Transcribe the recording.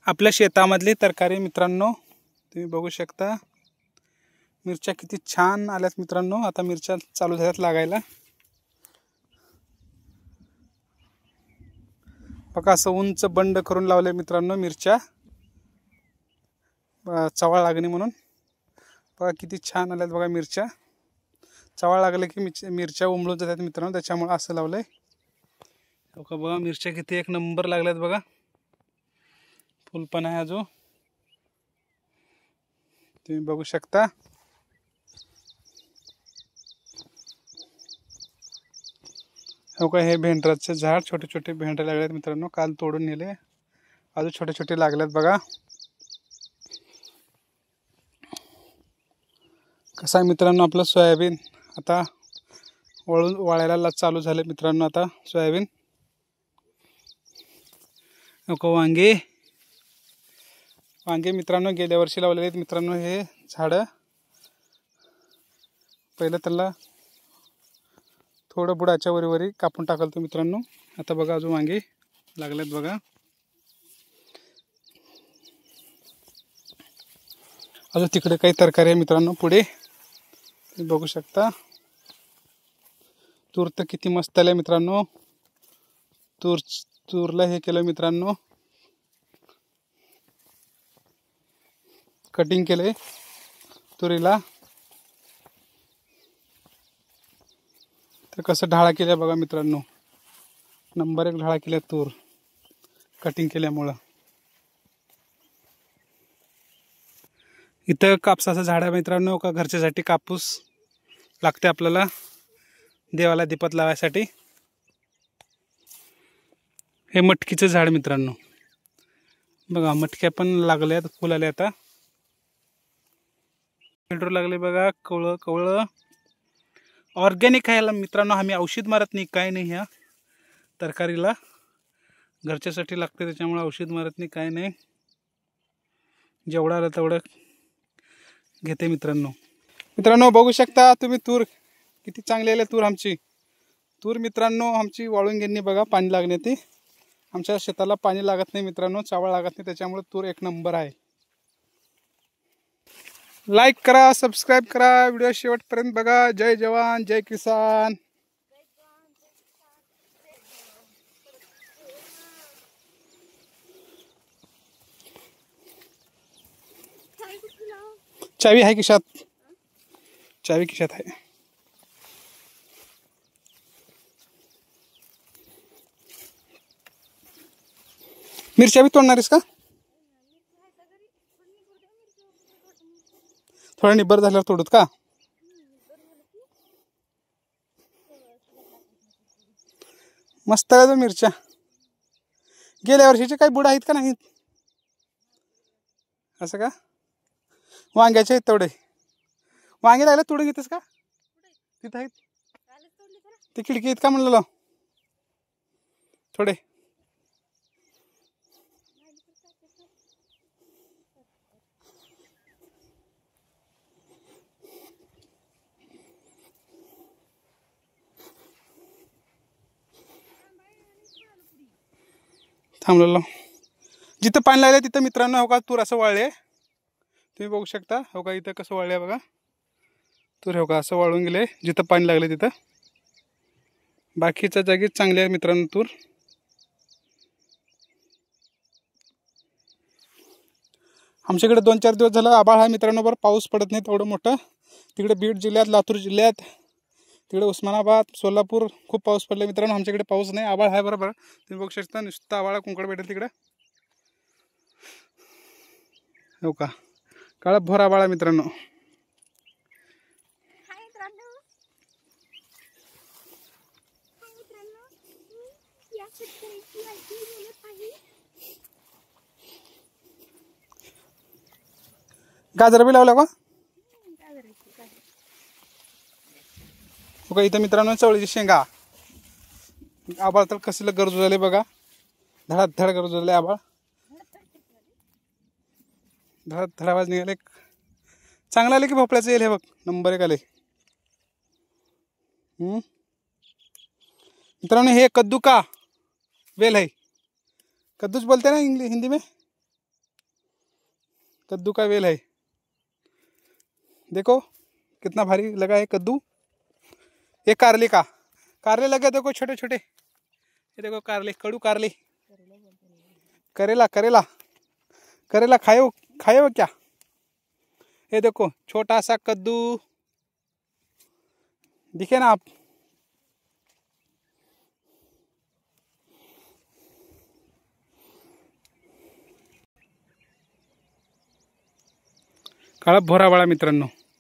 आपल्या शेतामधली तरकारी मित्रांनो, तुम्ही बघू शकता मिरच्या किती छान आल्यात मित्रांनो। आता मिरच्या चालू झाल्यात लागायला। बघा असं उंच बंड करून लावले मित्रांनो मिरच्या चवळ लागणे म्हणून। बघा किती छान आल्यात बघा मिरच्या। चवळ लागले की मिरच्या उमळून जातात मित्रांनो, त्याच्यामुळे असं लावलंय। बघा मिरच्या किती एक नंबर लागल्यात बघा। फुल पण आहे अजून, तुम्ही बघू शकता। हे भेंडराचे झाड, छोटे छोटे भेंडे लागलेत मित्रांनो, काल तोडून नेले, अजून छोटे छोटे लागलेत बघा। कसं आहे मित्रांनो, आपलं सोयाबीन आता वाळायला चालू झाले मित्रांनो। आता सोयाबीन वांगे वांगे मित्रांनो गेल्या वर्षी लावलेले आहेत मित्रांनो। हे झाड पहिलं त्याला थोडं बुडाच्या वरी कापून टाकलं मित्रांनो। आता बघा अजून वांगे लागलेत बघा। अजून तिकडे काही तरकारी आहे मित्रांनो पुढे, तुम्ही बघू शकता। तूर तर किती मस्त आले मित्रांनो। तूरला हे केलं मित्रांनो, कटिंग केले तुरीला। तर कसं ढाळा केल्या बघा मित्रांनो, नंबर एक ढाळा केल्या तूर कटिंग केल्यामुळं। इथं कापसाचं झाड आहे मित्रांनो का, घरच्यासाठी कापूस लागते आपल्याला देवाला दीपत लावायसाठी। हे मटकीचं झाड मित्रांनो, बघा मटक्या पण लागल्यात, फुल आले आता, पेट्रोल लागले बघा। कवळं ऑर्गॅनिक आहे मित्रांनो, आम्ही औषध मारत नाही, काय नाही। ह्या तरकारीला घरच्यासाठी लागते, त्याच्यामुळे औषध मारत नाही, काय नाही। जेवढं आलं तेवढं घेते मित्रांनो बघू शकता तुम्ही तूर किती चांगली आले। तूर मित्रांनो आमची वाळून गेली बघा, पाणी लागणे ती। आमच्या शेताला पाणी लागत नाही मित्रांनो, चावळ लागत नाही, त्याच्यामुळे तूर एक नंबर आहे। लाईक करा, सबस्क्राईब करा, व्हिडिओ शेवटपर्यंत बघा। जय जवान जय किसान। चावी आहे खिशात, चावी खिशात आहे। मिरच्या भी तोडणारीस का? थोडा निब्बर झाल्यावर तोडूत का? मस्त आहे मिरच्या। गेल्या वर्षीचे काही बुड आहेत का नाहीत? असं का? वांग्याचे आहेत तेवढे। वांगे लागले तोडून घेतेस का? तिथं आहेत ते खिडकी आहेत का म्हणलं थोडे। थांबलेलो जिथं पाणी लागले तिथं मित्रांनो हो का तूर असं वाळले, तुम्ही बघू शकता। हो का इथं कसं वाळले बघा तूर, हो का असं वाळून गेले जिथं पाणी लागले तिथं। बाकीच्या जागी चांगले आहे मित्रांनो तूर। आमच्याकडे 2-4 दिवस झालं आभाळ आहे मित्रांनो, बरं पाऊस पडत नाही तेवढं मोठं। तिकडे बीड जिल्ह्यात, लातूर जिल्ह्यात, तिकडे उस्मानाबाद, सोलापूर खूप पाऊस पडला मित्रांनो। आमच्याकडे पाऊस नाही, आभाळ आहे बरोबर, तुम्ही बघू शकता। नुसतं आभाळ कुंकड भेटेल तिकडे, हो का काळा भोर आभाळ आहे मित्रांनो। गाजर बी लावला का? इथं मित्रांनो चवळीची शेंगा। आभाळ तर कसलं गरजू झाले बघा, धडाधड गरजू झाले आभाळ, धड आवाज निघाले। चांगला आले की भोपळ्याचं येईल हे बघ, नंबर 1 आले। मित्रांनो हे कद्दू का वेल है, कद्दूच बोलते ना हिंदी में। कद्दू का वेल है। देखो कितना भारी लगा है कद्दू। ये कारले लगे देखो छोटे छोटे। ये देखो कारले, कड़ू कारले, करेला करेला करेला खाए हो क्या? ये देखो छोटा सा कद्दू, दिखे ना आप। काळा भोरा बाळा मित्रांनो।